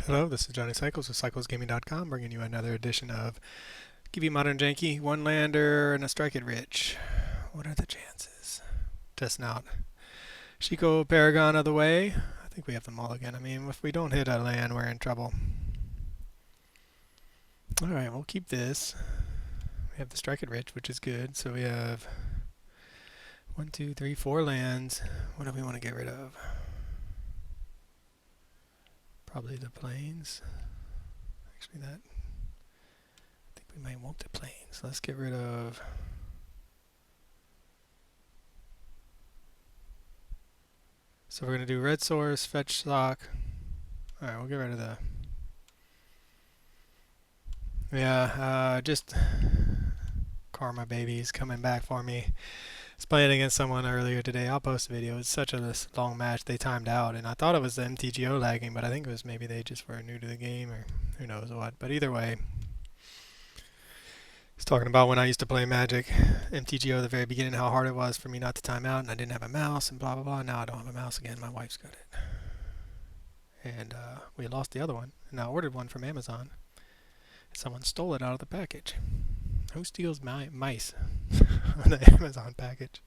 Hello, this is Johnny Cycles with CyclesGaming.com, bringing you another edition of Give You Modern Janky, One Lander, and a Strike It Rich. What are the chances? Testing out Shiko, Paragon of the way. I think we have them all again. I mean, if we don't hit a land, we're in trouble. Alright, we'll keep this. We have the Strike It Rich, which is good. So we have 1, 2, 3, 4 lands. What do we want to get rid of? Probably the plains. Actually, I think we might want the plains. Let's get rid of. So we're going to do red source, fetch stock. Alright, we'll get rid of the. Yeah, just Karma Baby's coming back for me. I was playing against someone earlier today. I'll post a video. It's such a long match. They timed out, and I thought it was the MTGO lagging, but I think it was maybe they just were new to the game, or who knows what. But either way, he's talking about when I used to play Magic, MTGO at the very beginning, how hard it was for me not to time out, and I didn't have a mouse, and blah, blah, blah. Now I don't have a mouse again. My wife's got it. And we lost the other one, and I ordered one from Amazon. Someone stole it out of the package. Who steals mice on the Amazon package?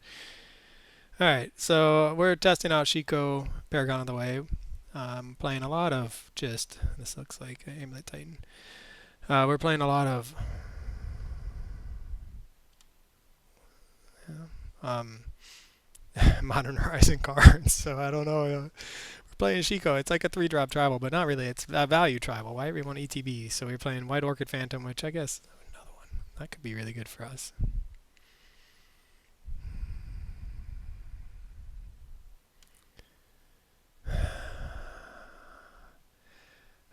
Alright, so we're testing out Shiko, Paragon of the way. Playing a lot of just, this looks like Amulet Titan. We're playing a lot of Modern Horizon cards, so I don't know. We're playing Shiko. It's like a 3-drop tribal, but not really. It's a value tribal. Why we want ETBs? So we're playing White Orchid Phantom, which I guess another one that could be really good for us. I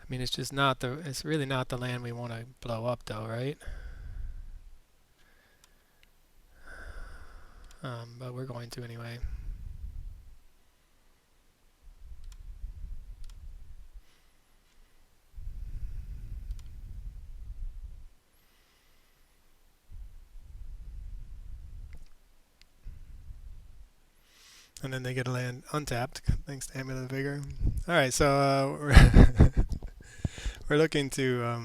mean, it's just not the. It's really not the land we want to blow up, though, right? But we're going to anyway. And then they get a land untapped, thanks to Amulet of Vigor. Alright, so we're looking to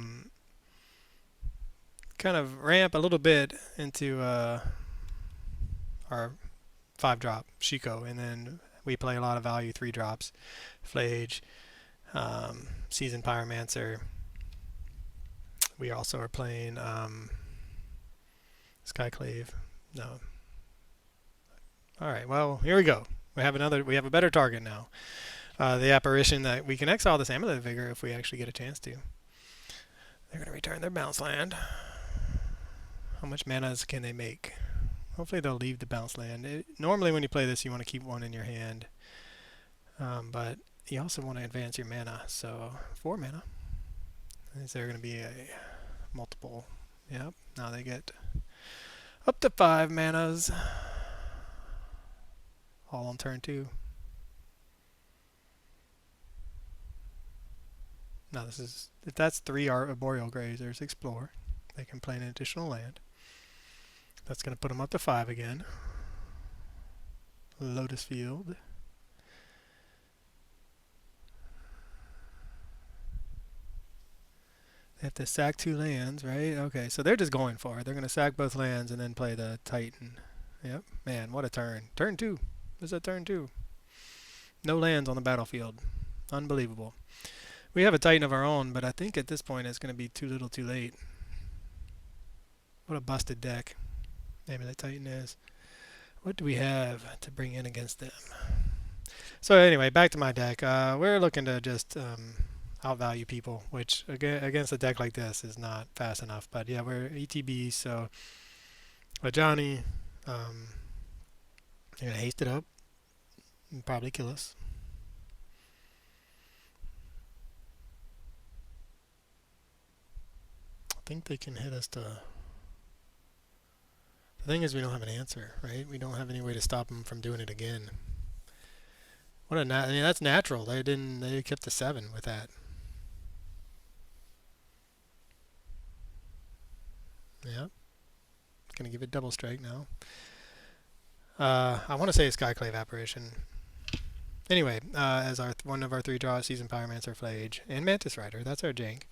kind of ramp a little bit into our 5-drop Shiko, and then we play a lot of value 3-drops, Flage, Seasoned Pyromancer. We also are playing Skyclave. No. Alright, well, here we go. We have a better target now. The apparition that we can exile this Amulet of Vigor if we actually get a chance to. They're going to return their bounce land. How much mana can they make? Hopefully they'll leave the bounce land. Normally when you play this you want to keep one in your hand. But you also want to advance your mana. So 4 mana. Is there going to be a multiple? Yep. Now they get up to 5 manas. All on turn 2. Now this is, if that's 3 Arboreal Graves, there's Explore. They can play an additional land. That's going to put them up to 5 again. Lotus Field. They have to sack 2 lands, right? Okay, so they're just going for it. They're going to sack both lands and then play the Titan. Yep, man, what a turn. Turn 2. This is a turn 2. No lands on the battlefield. Unbelievable. We have a Titan of our own, but I think at this point it's going to be too little too late. What a busted deck Amulet Titan is. What do we have to bring in against them? So anyway, back to my deck. We're looking to just outvalue people, which against a deck like this is not fast enough. But yeah, we're ETBs, so Johnny, they're going to haste it up and probably kill us. I think they can hit us to... The thing is we don't have an answer, right? We don't have any way to stop them from doing it again. What a I mean, that's natural. They kept the 7 with that. Yep. Gonna give it double strike now. I want to say Skyclave Apparition. Anyway, as one of our 3 draws, Seasoned Pyromancer, Flage, and Mantis Rider. That's our jank.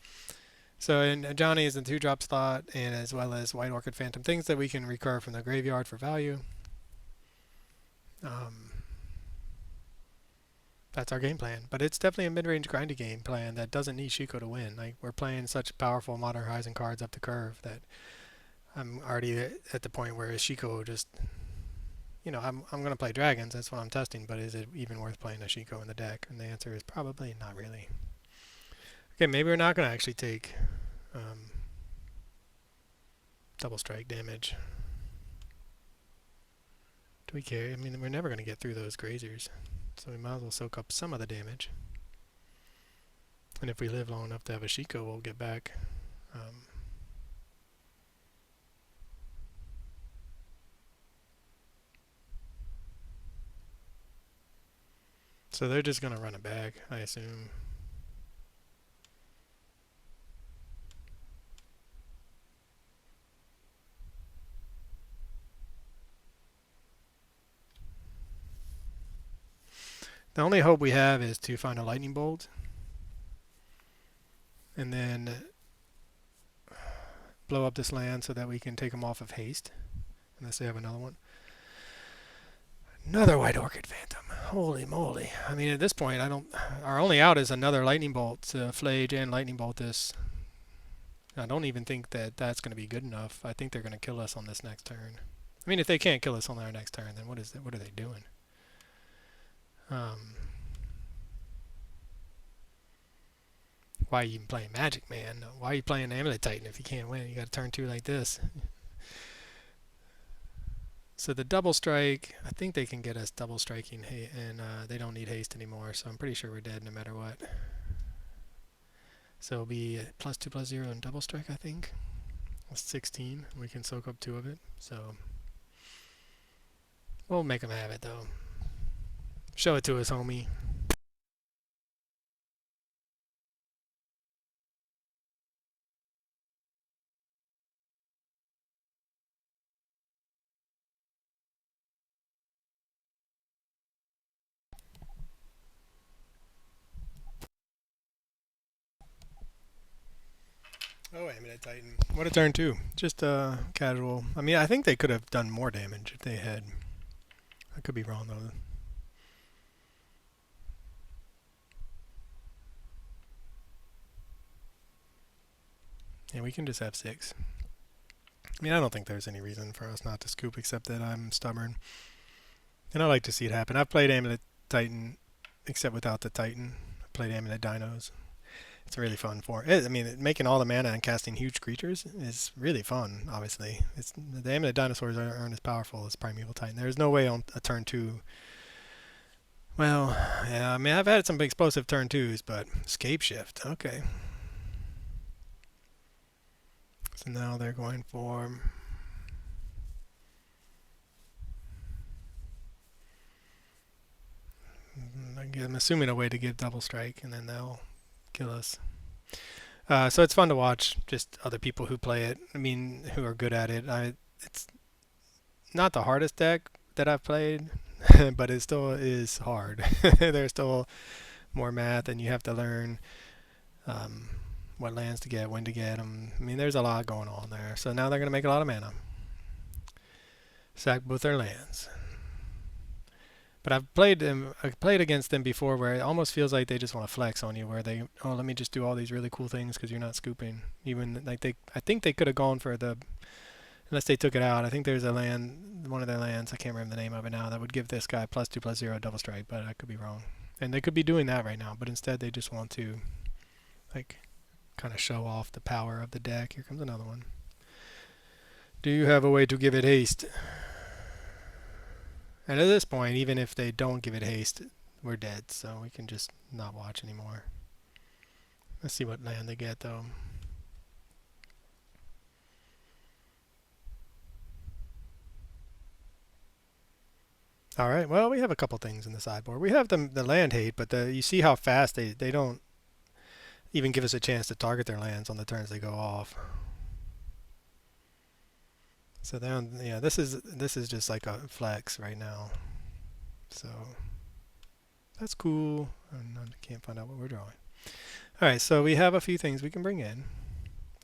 So and Johnny is in 2-drop slot, and as well as White Orchid Phantom, things that we can recur from the graveyard for value. That's our game plan. But it's definitely a mid-range grindy game plan that doesn't need Shiko to win. Like, we're playing such powerful Modern Horizon cards up the curve that I'm already at the point where Shiko just, I'm going to play dragons. That's what I'm testing. But is it even worth playing a Shiko in the deck? And the answer is probably not really. Okay, maybe we're not going to actually take double strike damage. Do we care? I mean, we're never going to get through those Graziers. So we might as well soak up some of the damage. And if we live long enough to have a Shiko, we'll get back. So they're just going to run it back, I assume. The only hope we have is to find a lightning bolt. And then blow up this land so that we can take them off of haste. Unless they have another one. Another White Orchid Phantom. Holy moly. I mean, at this point, our only out is another lightning bolt to Flage and lightning bolt this. I don't even think that that's going to be good enough. I think they're going to kill us on this next turn. I mean, if they can't kill us on our next turn, then what are they doing? Why are you even playing Magic, man? Why are you playing Amulet Titan if you can't win? You got to turn 2 like this. So the double strike, I think they can get us double striking, and they don't need haste anymore, so I'm pretty sure we're dead no matter what. So it'll be +2/+0 and double strike, I think. That's 16. We can soak up 2 of it, so we'll make them have it, though. Show it to us, homie. Oh, Amulet Titan. What a turn 2. Just casual. I mean, I think they could have done more damage if they had. I could be wrong, though. Yeah, we can just have 6. I mean, I don't think there's any reason for us not to scoop except that I'm stubborn. And I like to see it happen. I've played Amulet Titan except without the Titan. I played Amulet Dinos. It's really fun for it. I mean, making all the mana and casting huge creatures is really fun, obviously. The Amulet Dinosaurs aren't as powerful as Primeval Titan. There's no way on a turn 2. Well, yeah, I mean, I've had some explosive turn 2s, but Scape Shift, okay. So now they're going for... I'm assuming a way to give double strike, and then they'll kill us. So it's fun to watch just other people who play it. I mean, who are good at it. It's not the hardest deck that I've played, but it still is hard. There's still more math, and you have to learn what lands to get, when to get them. I mean, there's a lot going on there. So now they're going to make a lot of mana. Sack both their lands. But I've played against them before where it almost feels like they just want to flex on you, where let me just do all these really cool things because you're not scooping. Even like I think they could have gone for unless they took it out. I think there's a land, one of their lands, I can't remember the name of it now, that would give this guy +2/+0 double strike, but I could be wrong. And they could be doing that right now, but instead they just want to like kind of show off the power of the deck. Here comes another one. Do you have a way to give it haste? And at this point, even if they don't give it haste, we're dead, so we can just not watch anymore. Let's see what land they get, though. Alright, well, we have a couple things in the sideboard. We have the land hate, but you see how fast they don't even give us a chance to target their lands on the turns they go off. So then, yeah, this is just like a flex right now. So That's cool. And I can't find out what we're drawing. Alright, so we have a few things we can bring in.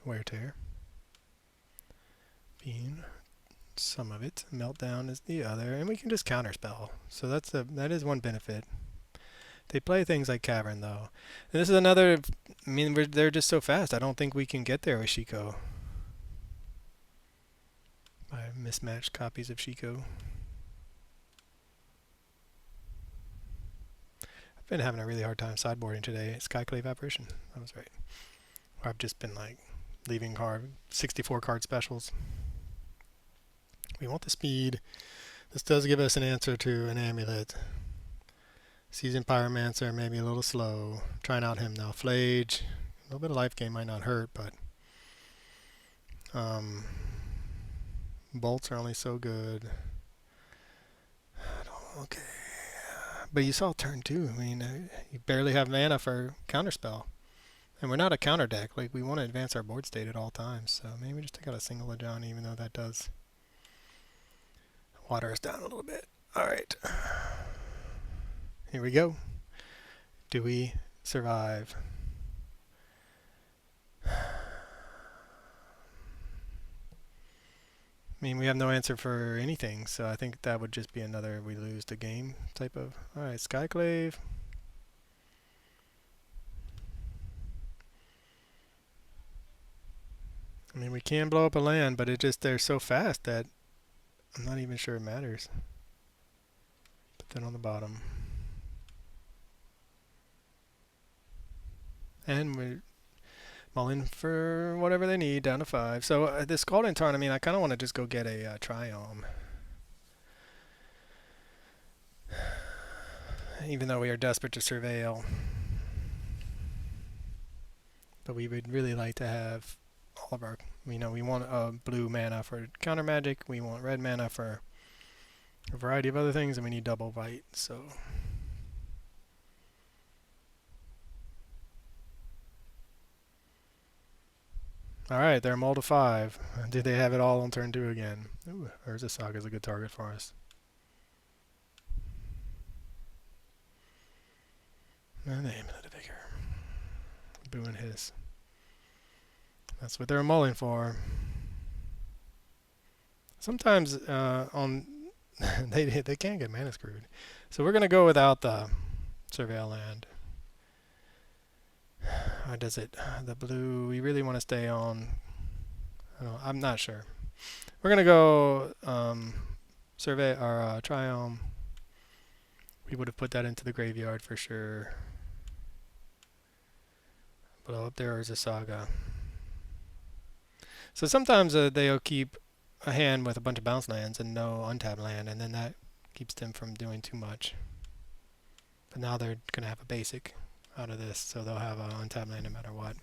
Wear Tear being some of it. Meltdown is the other. And we can just counterspell. So that is one benefit. They play things like Cavern, though. And this is another... I mean, they're just so fast. I don't think we can get there with Shiko. By mismatched copies of Shiko. I've been having a really hard time sideboarding today. Skyclave Apparition. That was right. I've just been, like, leaving 64 card specials. We want the speed. This does give us an answer to an Amulet. Seasoned Pyromancer, maybe a little slow. Trying out him now. Flage. A little bit of life gain might not hurt, but... bolts are only so good. Okay. But you saw turn 2. I mean, you barely have mana for Counterspell. And we're not a counter deck. Like, we want to advance our board state at all times. So maybe just take out a single Ajani, even though that does water us down a little bit. Alright. Here we go. Do we survive? I mean, we have no answer for anything, so I think that would just be another we lose the game type of... Alright, Skyclave. I mean, we can blow up a land, but they're so fast that I'm not even sure it matters. Put that on the bottom. And we're mulling for whatever they need, down to 5. So this Scalding Tarn, I mean, I kind of want to just go get a Triome. Even though we are desperate to surveil. But we would really like to have all of our... we want blue mana for counter magic. We want red mana for a variety of other things. And we need double white, so... Alright, they're mull to 5. Did they have it all on turn 2 again? Ooh, Urza Saga is a good target for us. And the Amulet of Vigor. Boo and Hiss. That's what they're mulling for. Sometimes they can get mana screwed. So we're going to go without the Surveil Land. Or does it? The blue, we really want to stay on... I'm not sure. We're going to go Survey our Triome. We would have put that into the graveyard for sure. Blow up there is a Saga. So sometimes they'll keep a hand with a bunch of bounce lands and no untapped land, and then that keeps them from doing too much. But now they're going to have a basic out of this, so they'll have an untapped land no matter what.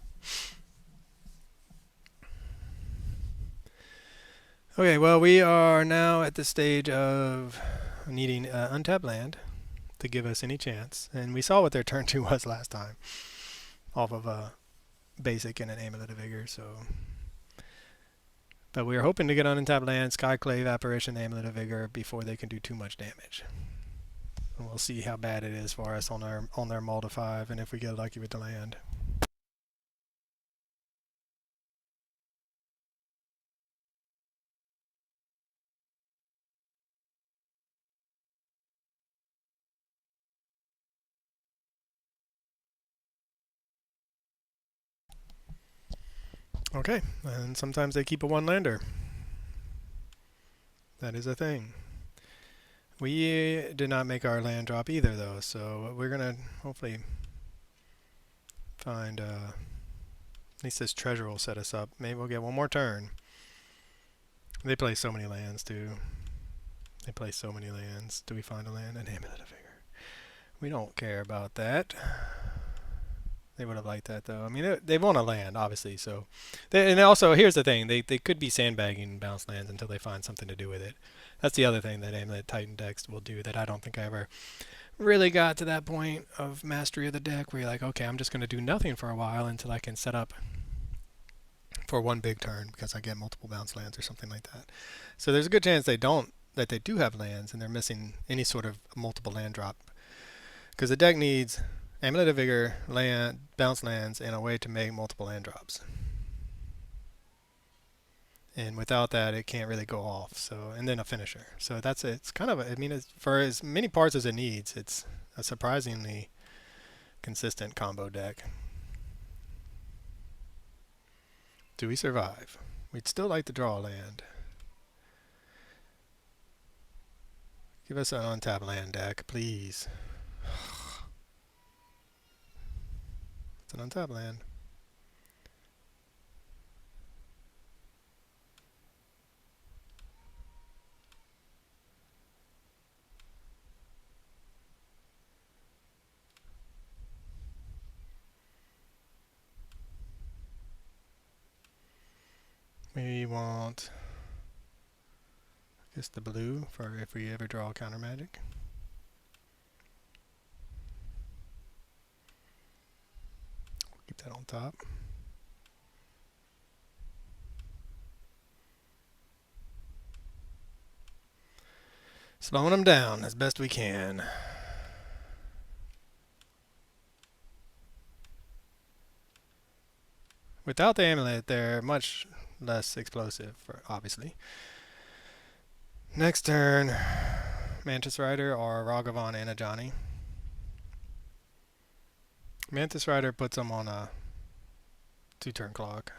Okay, well, we are now at the stage of needing untapped land to give us any chance. And we saw what their turn 2 was last time, off of a basic and an Amulet of Vigor, so... But we are hoping to get on untapped land, Skyclave, Apparition, Amulet of Vigor before they can do too much damage. And we'll see how bad it is for us on their mull to 5, and if we get lucky with the land. Okay, and sometimes they keep a one-lander. That is a thing. We did not make our land drop either, though, so we're going to hopefully find... at least this treasure will set us up. Maybe we'll get one more turn. They play so many lands, too. They play so many lands. Do we find a land? An Amulet of Vigor. We don't care about that. They would have liked that, though. I mean, they want a land, obviously. So, and also, here's the thing. They could be sandbagging bounce lands until they find something to do with it. That's the other thing that Amulet Titan decks will do that I don't think I ever really got to that point of mastery of the deck where you're like, okay, I'm just going to do nothing for a while until I can set up for one big turn because I get multiple bounce lands or something like that. So there's a good chance that they do have lands and they're missing any sort of multiple land drop Because the deck needs Amulet of Vigor, land, bounce lands, and a way to make multiple land drops. And without that, it can't really go off. So, and then a finisher. So that's it. It's kind of, I mean, it's, for as many parts as it needs, it's a surprisingly consistent combo deck. Do we survive? We'd still like to draw a land. Give us an untapped land deck, please. It's an untapped land. We want, I guess, the blue for if we ever draw counter magic. Keep that on top. Slowing them down as best we can. Without the amulet, they're much less explosive, obviously. Next turn, Mantis Rider or Ragavan and a Johnny. Mantis Rider puts them on a 2-turn clock.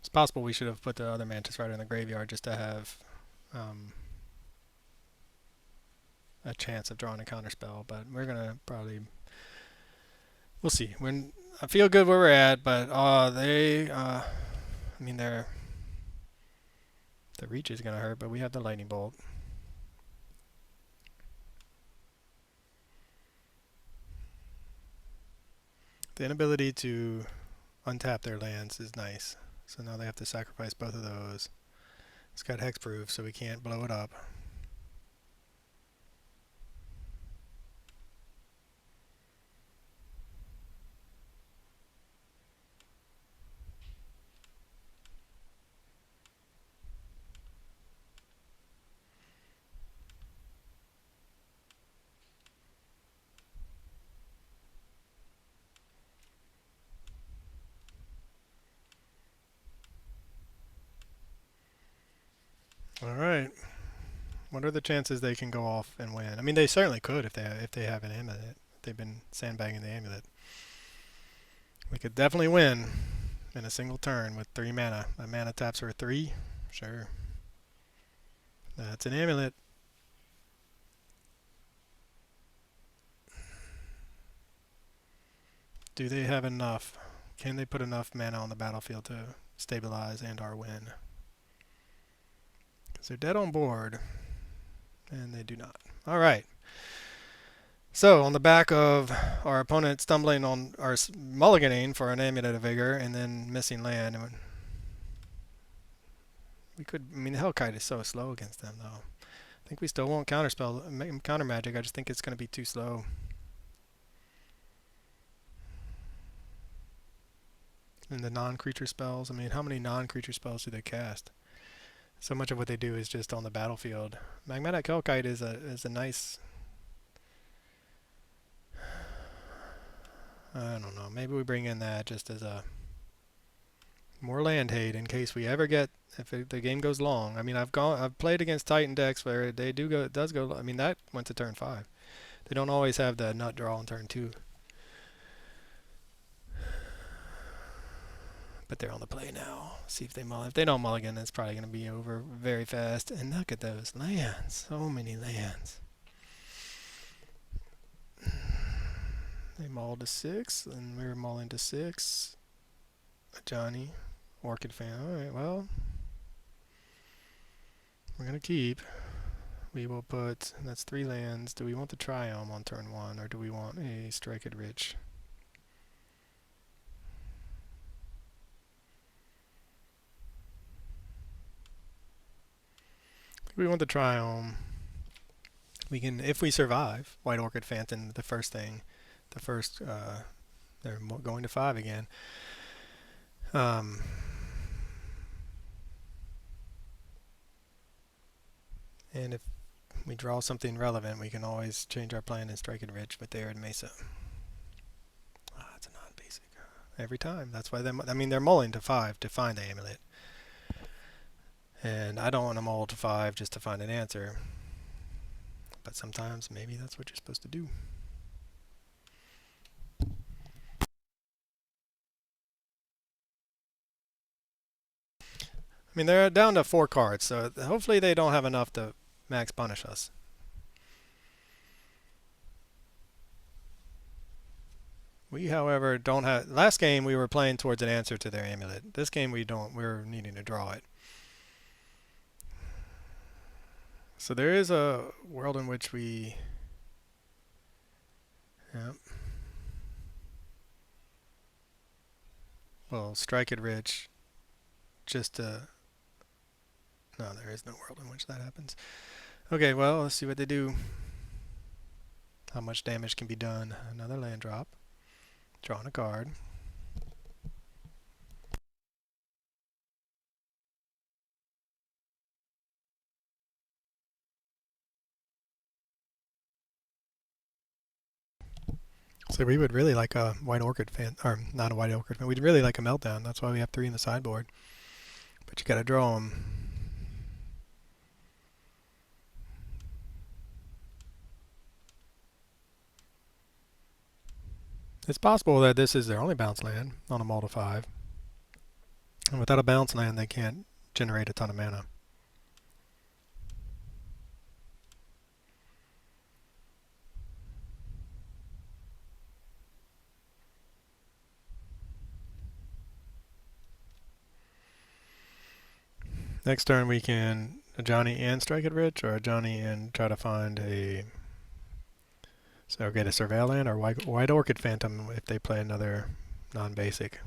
It's possible we should have put the other Mantis Rider in the graveyard just to have a chance of drawing a counterspell, but we're gonna probably, we'll see. I feel good where we're at, but I mean, the reach is gonna hurt, but we have the lightning bolt. The inability to untap their lands is nice. So now they have to sacrifice both of those. It's got hexproof, so we can't blow it up. Alright. What are the chances they can go off and win? I mean, they certainly could if they have an amulet. If they've been sandbagging the amulet. We could definitely win in a single turn with 3 mana. A mana taps for 3? Sure. That's an amulet. Do they have enough? Can they put enough mana on the battlefield to stabilize and or win? Because they're dead on board. And they do not. Alright. So, on the back of our opponent stumbling on, or mulliganing for an Amulet of Vigor and then missing land, we could, I mean, the Hellkite is so slow against them, though. I think we still won't counterspell, counter magic. I just think it's going to be too slow. And the non-creature spells, I mean, how many non-creature spells do they cast? So much of what they do is just on the battlefield. Magmatic Hellkite is a nice, I don't know, maybe we bring in that just as a more land hate in case we ever get, if the game goes long. I mean, I've played against Titan decks where it does go, I mean, that went to turn 5. They don't always have the nut draw on turn 2. But they're on the play now. See if they mulligan. If they don't mulligan, that's probably going to be over very fast. And look at those lands. So many lands. They mauled to 6, and we were mauling to 6. Johnny, Orchid fan. Alright, well, we're going to keep. We will put, that's 3 lands. Do we want the Triome on turn 1, or do we want a Strike It Rich? We want the Triome. We can, if we survive, White Orchid Phantom, the first thing, they're going to 5 again. And if we draw something relevant, we can always change our plan and strike it rich with the Arid Mesa. Ah, it's a non-basic. Every time. That's why they're mulling to 5 to find the amulet. And I don't want to mull to 5 just to find an answer. But sometimes maybe that's what you're supposed to do. I mean, they're down to 4 cards, so hopefully they don't have enough to max punish us. We, however, don't have... Last game, we were playing towards an answer to their amulet. This game, we don't. We're needing to draw it. So there is a world in which we... Yep. Well, strike it rich just to... No, there is no world in which that happens. Okay, well, let's see what they do. How much damage can be done. Another land drop. Drawing a card. So we would really like a White Orchid fan, or not a White Orchid fan, we'd really like a Meltdown. That's why we have 3 in the sideboard. But you gotta draw them. It's possible that this is their only bounce land on a mull to 5. And without a bounce land, they can't generate a ton of mana. Next turn we can a Johnny and strike it rich, or a Johnny and try to find a... So get a Surveil land, or White Orchid Phantom if they play another non-basic.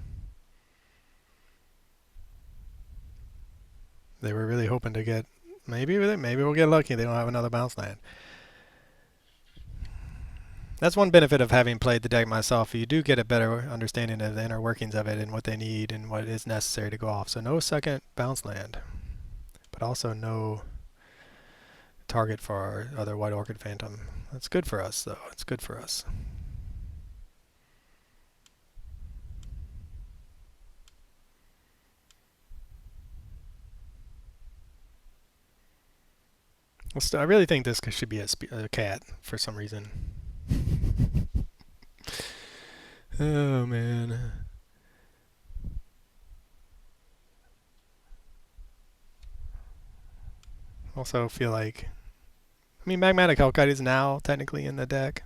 They were really hoping to get... Maybe we'll get lucky, they don't have another bounce land. That's one benefit of having played the deck myself. You do get a better understanding of the inner workings of it and what they need and what is necessary to go off. So no second bounce land, but also no target for our other White Orchid Phantom. That's good for us, though. It's good for us. I really think this should be a cat for some reason. Oh, man. Also feel like... I mean, Magmatic Hellkite is now technically in the deck.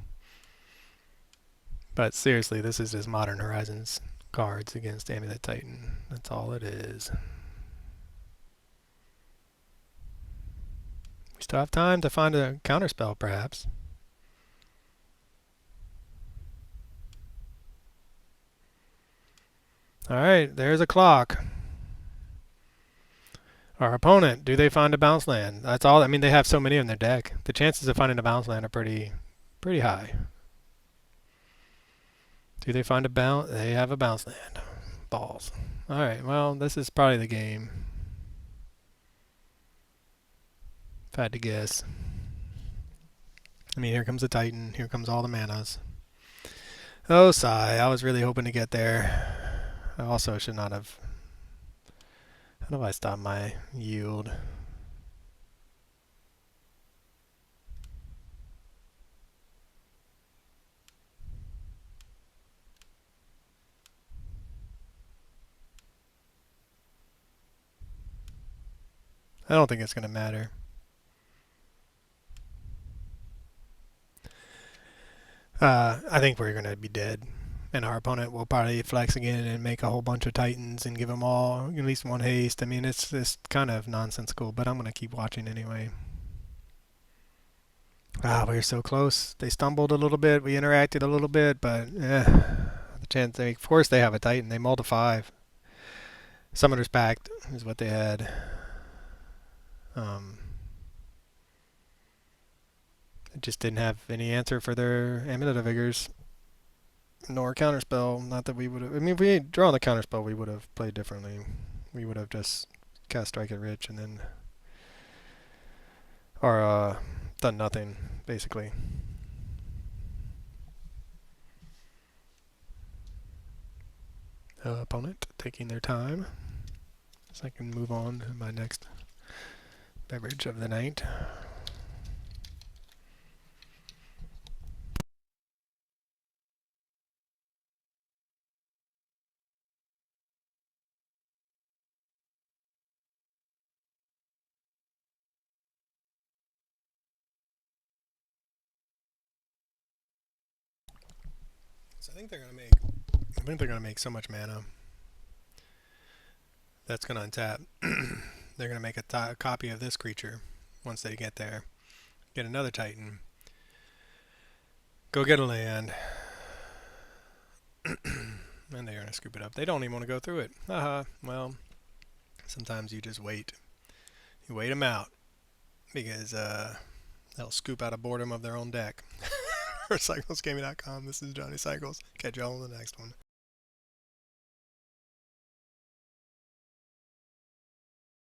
But seriously, this is just Modern Horizons cards against Amulet Titan. That's all it is. We still have time to find a counterspell, perhaps. Alright, there's a clock. Our opponent, do they find a bounce land? That's all. I mean, they have so many in their deck. The chances of finding a bounce land are pretty high. Do they find a bounce? They have a bounce land. Balls. Alright, well, this is probably the game. If I had to guess. I mean, here comes the Titan. Here comes all the manas. Oh, sigh. I was really hoping to get there. I also should not have... How do I stop my yield? I don't think it's going to matter. I think we're going to be dead. And our opponent will probably flex again and make a whole bunch of Titans and give them all at least 1 haste. I mean, it's kind of nonsensical, but I'm going to keep watching anyway. Ah, we were so close. They stumbled a little bit. We interacted a little bit, but the chance of course they have a Titan. They mull to 5. Summoner's Pact is what they had. It just didn't have any answer for their Amulet of Vigors. Nor counterspell. Not that we would have... I mean, if we had drawn the counterspell, we would have played differently. We would have just cast Strike it Rich and then... Or done nothing, basically. Opponent taking their time, so I can move on to my next beverage of the night. So I think they're gonna make so much mana that's gonna untap. They're gonna make a copy of this creature once they get there. Get another Titan. Go get a land. And they're gonna scoop it up. They don't even want to go through it. Well, sometimes you just wait. You wait them out because they'll scoop out a boredom of their own deck. For CyclesGaming.com, this is Johnny Cycles. Catch y'all on the next one.